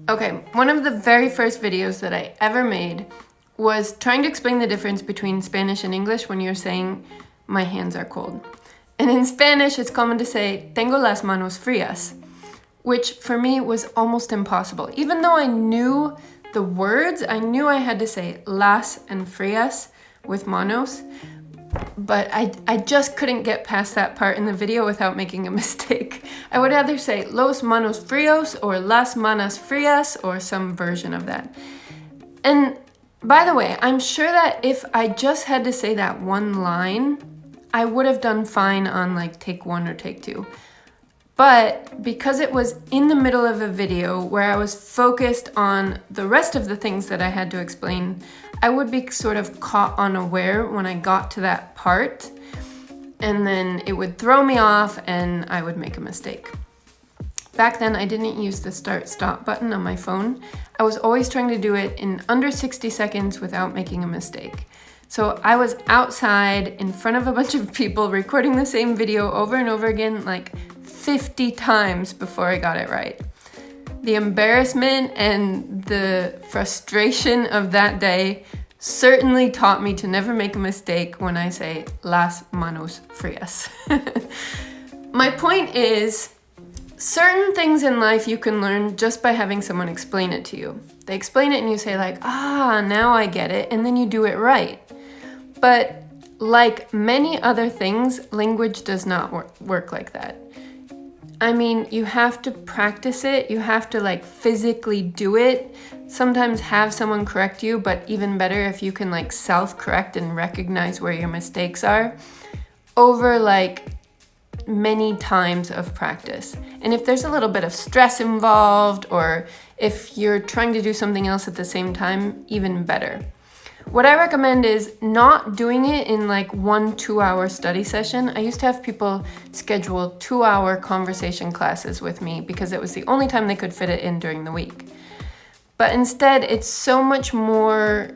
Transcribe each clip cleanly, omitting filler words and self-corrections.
Okay, one of the very first videos that I ever made was trying to explain the difference between Spanish and English when you're saying, my hands are cold. And in Spanish, it's common to say, tengo las manos frías, which for me was almost impossible. Even though I knew the words, I knew I had to say las and frías with manos, but I just couldn't get past that part in the video without making a mistake. I would either say los manos fríos or las manos frías or some version of that. And by the way, I'm sure that if I just had to say that one line, I would have done fine on like take 1 or take 2. But because it was in the middle of a video where I was focused on the rest of the things that I had to explain, I would be sort of caught unaware when I got to that part, and then it would throw me off and I would make a mistake. Back then, I didn't use the start-stop button on my phone. I was always trying to do it in under 60 seconds without making a mistake. So I was outside in front of a bunch of people recording the same video over and over again, like 50 times before I got it right. The embarrassment and the frustration of that day certainly taught me to never make a mistake when I say las manos frías. My point is, certain things in life you can learn just by having someone explain it to you. They explain it and you say like, now I get it, and then you do it right. But like many other things, language does not work like that. I mean, you have to practice it, you have to like physically do it, sometimes have someone correct you, but even better if you can like self-correct and recognize where your mistakes are over like many times of practice. And if there's a little bit of stress involved, or if you're trying to do something else at the same time, even better. What I recommend is not doing it in like 1 2-hour study session. I used to have people schedule 2-hour conversation classes with me because it was the only time they could fit it in during the week. But instead, it's so much more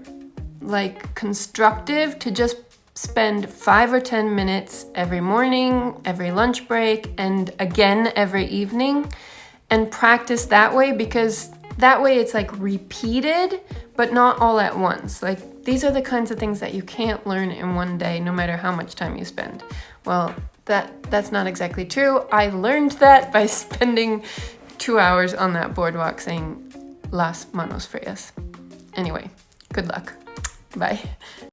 like constructive to just spend 5 or 10 minutes every morning, every lunch break, and again every evening, and practice that way, because that way it's like repeated, but not all at once. Like, these are the kinds of things that you can't learn in one day, no matter how much time you spend. Well, that's not exactly true. I learned that by spending 2 hours on that boardwalk saying las manos frías. Anyway, good luck. Bye.